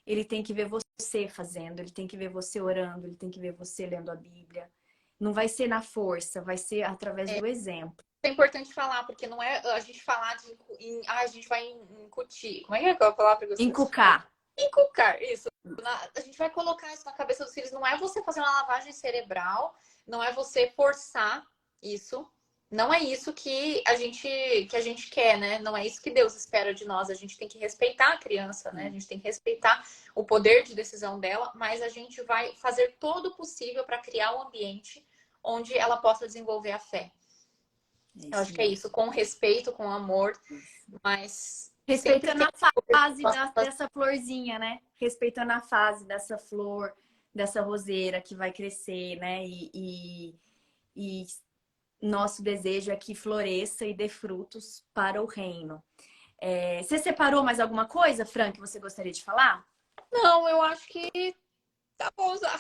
Ele tem que ver você fazendo, ele tem que ver você orando, ele tem que ver você lendo a Bíblia. Não vai ser na força, vai ser através do exemplo. É importante falar, porque não é a gente falar a gente vai incutir. Como é que é a palavra? Inculcar. Inculcar, isso. A gente vai colocar isso na cabeça dos filhos. Não é você fazer uma lavagem cerebral, não é você forçar isso. Não é isso que a gente quer, né? Não é isso que Deus espera de nós. A gente tem que respeitar a criança, né? A gente tem que respeitar o poder de decisão dela, mas a gente vai fazer todo o possível para criar um ambiente onde ela possa desenvolver a fé. Eu acho que é isso, com respeito, com amor, mas... Respeitando a fase dessa florzinha, né? Respeitando a fase dessa flor, dessa roseira que vai crescer, né? E nosso desejo é que floresça e dê frutos para o reino. Você separou mais alguma coisa, Fran, que você gostaria de falar? Não, eu acho que tá bom já.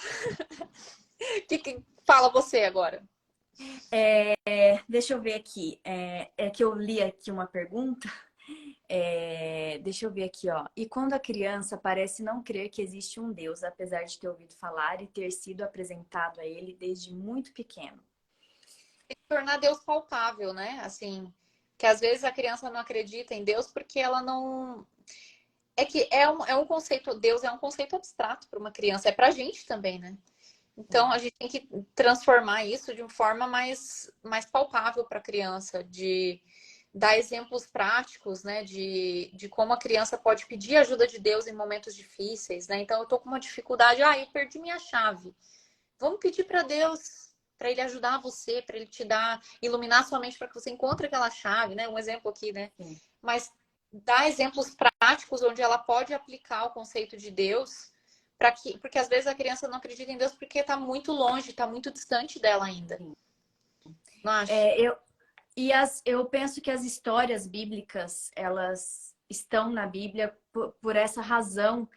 Que fala você agora? Deixa eu ver aqui. É que eu li aqui uma pergunta. Deixa eu ver aqui, ó. E quando a criança parece não crer que existe um Deus, apesar de ter ouvido falar e ter sido apresentado a ele desde muito pequeno. Tem que tornar Deus palpável, né? Assim, que às vezes a criança não acredita em Deus porque ela não... É que é um conceito, Deus é um conceito abstrato para uma criança, é pra gente também, né? Então a gente tem que transformar isso de uma forma mais palpável para a criança, de dar exemplos práticos, né, de como a criança pode pedir ajuda de Deus em momentos difíceis, né? Então, eu tô com uma dificuldade, eu perdi minha chave. Vamos pedir para Deus, para Ele ajudar você, para Ele te dar, iluminar sua mente para que você encontre aquela chave, né? Um exemplo aqui, né? Sim. Mas dar exemplos práticos onde ela pode aplicar o conceito de Deus, porque às vezes a criança não acredita em Deus porque está muito longe, está muito distante dela ainda. Sim. Não acha? Eu penso que as histórias bíblicas, elas estão na Bíblia por essa razão.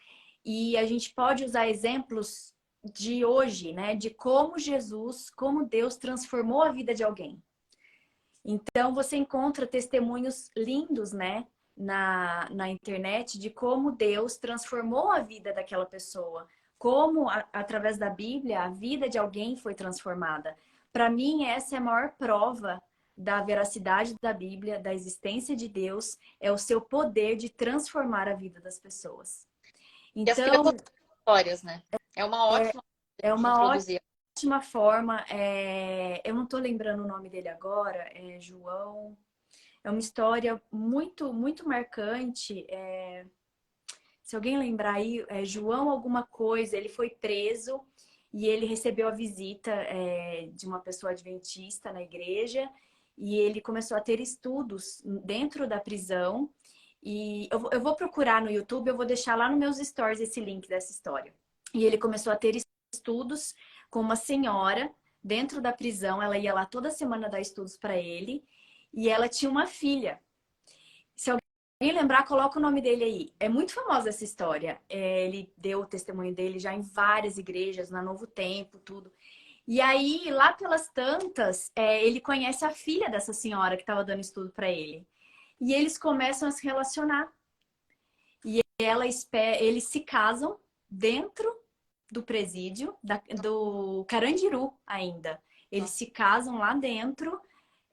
E a gente pode usar exemplos de hoje, né? De como Jesus, como Deus transformou a vida de alguém. Então, você encontra testemunhos lindos, né? Na internet de como Deus transformou a vida daquela pessoa. Como, através da Bíblia, a vida de alguém foi transformada. Para mim, essa é a maior prova da veracidade da Bíblia, da existência de Deus, é o seu poder de transformar a vida das pessoas. E as Então, crianças têm histórias, né? É uma ótima é de uma introduzir. ótima forma. Eu não estou lembrando o nome dele agora, é João. É uma história muito, muito marcante. Se alguém lembrar aí, é João alguma coisa, ele foi preso e ele recebeu a visita de uma pessoa adventista na igreja e ele começou a ter estudos dentro da prisão. E eu vou procurar no YouTube, eu vou deixar lá nos meus stories esse link dessa história. E ele começou a ter estudos com uma senhora dentro da prisão, ela ia lá toda semana dar estudos para ele e ela tinha uma filha. Se alguém lembrar, coloca o nome dele aí. É muito famosa essa história. Ele deu o testemunho dele já em várias igrejas, na Novo Tempo, tudo. E aí, lá pelas tantas, ele conhece a filha dessa senhora que estava dando estudo para ele. E eles começam a se relacionar. E eles se casam dentro do presídio, do Carandiru ainda. Eles se casam lá dentro.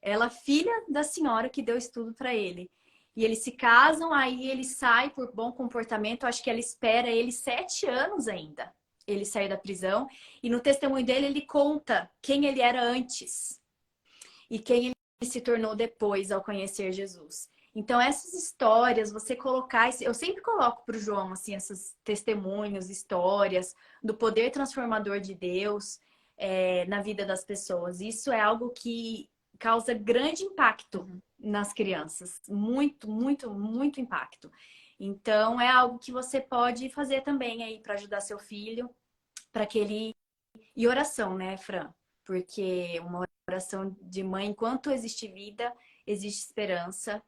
Ela, filha da senhora que deu estudo para ele. E eles se casam, aí ele sai por bom comportamento. Acho que ela espera ele 7 anos ainda. Ele saiu da prisão. E no testemunho dele, ele conta quem ele era antes. E quem ele se tornou depois ao conhecer Jesus. Então, essas histórias, você colocar... Eu sempre coloco para o João, assim, esses testemunhos, histórias do poder transformador de Deus na vida das pessoas. Isso é algo que causa grande impacto nas crianças. Muito, muito, muito impacto. Então, é algo que você pode fazer também aí para ajudar seu filho, para que ele... E oração, né, Fran? Porque uma oração de mãe, enquanto existe vida, existe esperança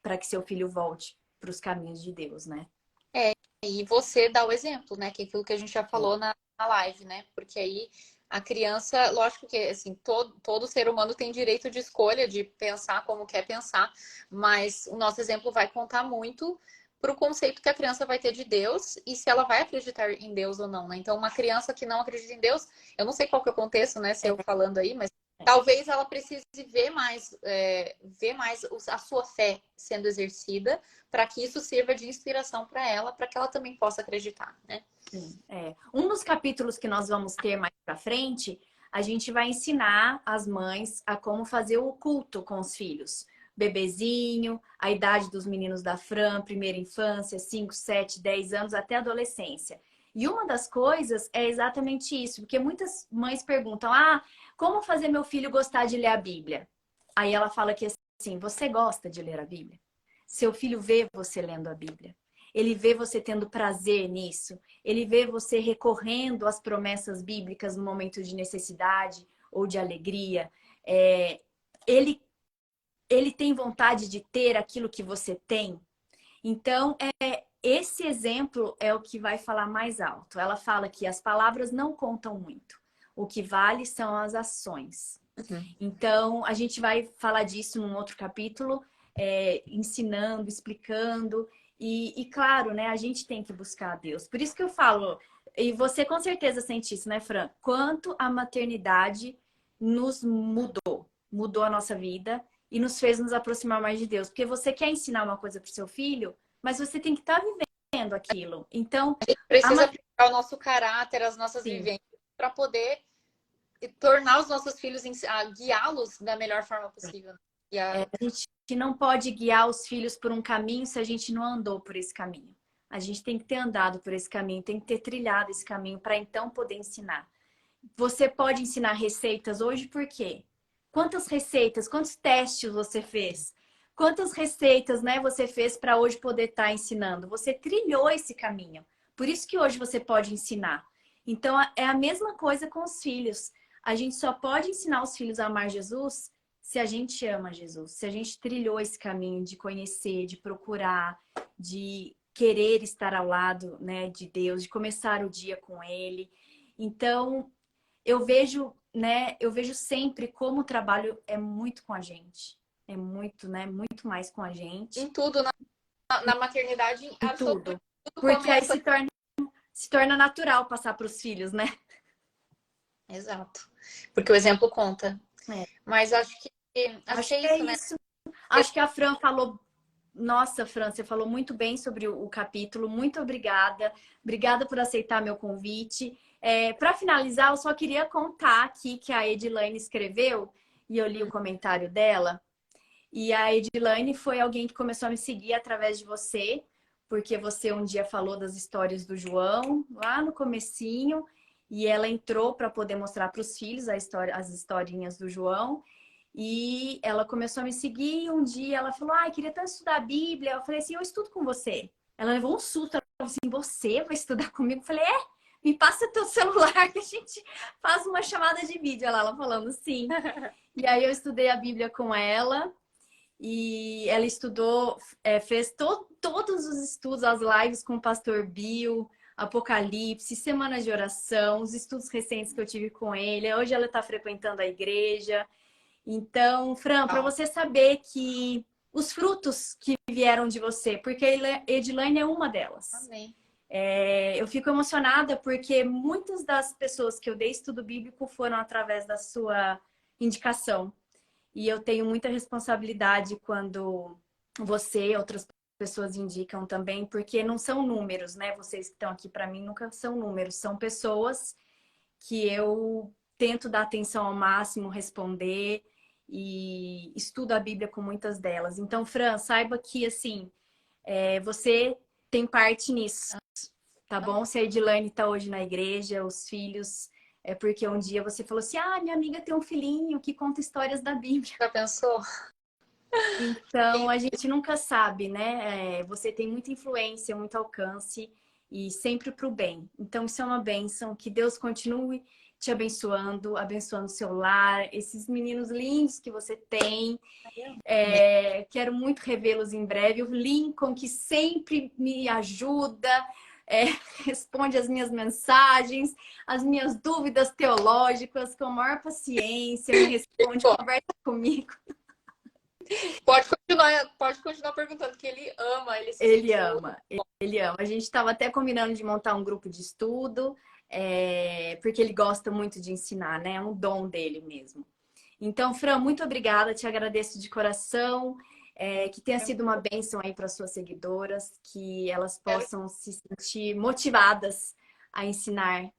para que seu filho volte para os caminhos de Deus, né? E você dá o exemplo, né? Que é aquilo que a gente já falou na live, né? Porque aí a criança, lógico que assim, todo ser humano tem direito de escolha, de pensar como quer pensar, mas o nosso exemplo vai contar muito para o conceito que a criança vai ter de Deus e se ela vai acreditar em Deus ou não, né? Então, uma criança que não acredita em Deus, eu não sei qual que é o contexto, né? Se eu falando aí, mas talvez ela precise ver mais a sua fé sendo exercida para que isso sirva de inspiração para que ela também possa acreditar, né? Sim, Um dos capítulos que nós vamos ter mais para frente, a gente vai ensinar as mães a como fazer o culto com os filhos. Bebezinho, a idade dos meninos da Fran, primeira infância, 5, 7, 10 anos, até adolescência. E uma das coisas é exatamente isso, porque muitas mães perguntam, como fazer meu filho gostar de ler a Bíblia? Aí ela fala que assim, você gosta de ler a Bíblia? Seu filho vê você lendo a Bíblia. Ele vê você tendo prazer nisso. Ele vê você recorrendo às promessas bíblicas no momento de necessidade ou de alegria. Ele tem vontade de ter aquilo que você tem. Então, esse exemplo é o que vai falar mais alto. Ela fala que as palavras não contam muito. O que vale são as ações. Então, a gente vai falar disso num outro capítulo, ensinando, explicando. E claro, né, a gente tem que buscar a Deus. Por isso que eu falo, e você com certeza sente isso, né, Fran? Quanto a maternidade nos mudou a nossa vida e nos fez nos aproximar mais de Deus. Porque você quer ensinar uma coisa para o seu filho, mas você tem que estar vivendo aquilo. Então, a gente precisa aplicar o nosso caráter, as nossas vivências, para poder tornar os nossos filhos, guiá-los da melhor forma possível. A gente não pode guiar os filhos por um caminho se a gente não andou por esse caminho. A gente tem que ter andado por esse caminho, tem que ter trilhado esse caminho para então poder ensinar. Você pode ensinar receitas hoje por quê? Quantas receitas, quantos testes você fez? Quantas receitas, né, você fez para hoje poder estar ensinando? Você trilhou esse caminho. Por isso que hoje você pode ensinar. Então, é a mesma coisa com os filhos. A gente só pode ensinar os filhos a amar Jesus se a gente ama Jesus. Se a gente trilhou esse caminho de conhecer, de procurar, de querer estar ao lado, né, de Deus, de começar o dia com Ele. Então, eu vejo, né, eu vejo sempre como o trabalho é muito com a gente. É muito, né, muito mais com a gente. Em tudo, na maternidade, Em absolutamente tudo. tudo Porque aí começa. se torna natural passar para os filhos, né? Exato. Porque o exemplo conta. É. Mas acho que é isso, né? Isso. Acho que a Fran falou. Nossa, Fran, você falou muito bem sobre o capítulo. Muito obrigada. Obrigada por aceitar meu convite. Para finalizar, eu só queria contar aqui que a Edilane escreveu, e eu li o comentário dela. E a Edilane foi alguém que começou a me seguir através de você, porque você um dia falou das histórias do João, lá no comecinho, e ela entrou para poder mostrar para os filhos as historinhas do João. E ela começou a me seguir e um dia ela falou, ai, queria tanto estudar a Bíblia. Eu falei assim, eu estudo com você. Ela levou um susto, ela falou assim, você vai estudar comigo? Eu falei, me passa teu celular que a gente faz uma chamada de vídeo. Ela falando sim. E aí eu estudei a Bíblia com ela e ela estudou, fez todos os estudos, as lives com o pastor Bill, Apocalipse, Semana de Oração, os estudos recentes que eu tive com ele. Hoje ela está frequentando a igreja. Então, Fran, para você saber que os frutos que vieram de você, porque a Edilane é uma delas. Amém. Eu fico emocionada porque muitas das pessoas que eu dei estudo bíblico foram através da sua indicação. E eu tenho muita responsabilidade quando você e outras pessoas indicam também, porque não são números, né? Vocês que estão aqui para mim nunca são números, são pessoas que eu tento dar atenção ao máximo, responder e estudo a Bíblia com muitas delas. Então, Fran, saiba que assim, você tem parte nisso, tá bom? Se a Edilane tá hoje na igreja, os filhos, é porque um dia você falou assim, minha amiga tem um filhinho que conta histórias da Bíblia. Já pensou? Então, a gente nunca sabe, né? Você tem muita influência, muito alcance e sempre para o bem. Então, isso é uma bênção. Que Deus continue te abençoando, abençoando o seu lar, esses meninos lindos que você tem. Quero muito revê-los em breve. O Lincoln, que sempre me ajuda, responde as minhas mensagens, as minhas dúvidas teológicas com a maior paciência, me responde, conversa comigo. Pode continuar perguntando, que ele ama, Ele ama, ele ama. A gente estava até combinando de montar um grupo de estudo, porque ele gosta muito de ensinar, né? É um dom dele mesmo. Então, Fran, muito obrigada, te agradeço de coração, que tenha sido uma bênção aí para suas seguidoras, que elas possam se sentir motivadas a ensinar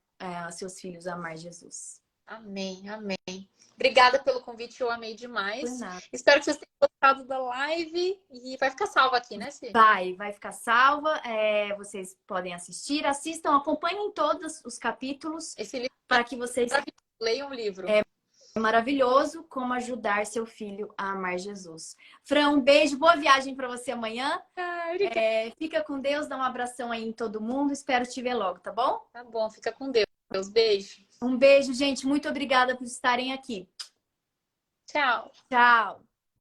aos seus filhos a amar Jesus. Amém, amém. Obrigada pelo convite, eu amei demais. Por nada. Espero que vocês tenham gostado da live e vai ficar salva aqui, né, Ci? Vai ficar salva. Vocês podem assistir, assistam, acompanhem todos os capítulos. Esse livro para que vocês leiam o livro. É maravilhoso como ajudar seu filho a amar Jesus. Fran, um beijo, boa viagem para você amanhã. Fica com Deus, dá um abração aí em todo mundo. Espero te ver logo, tá bom? Tá bom, fica com Deus. Beijo. Um beijo, gente. Muito obrigada por estarem aqui. Tchau. Tchau.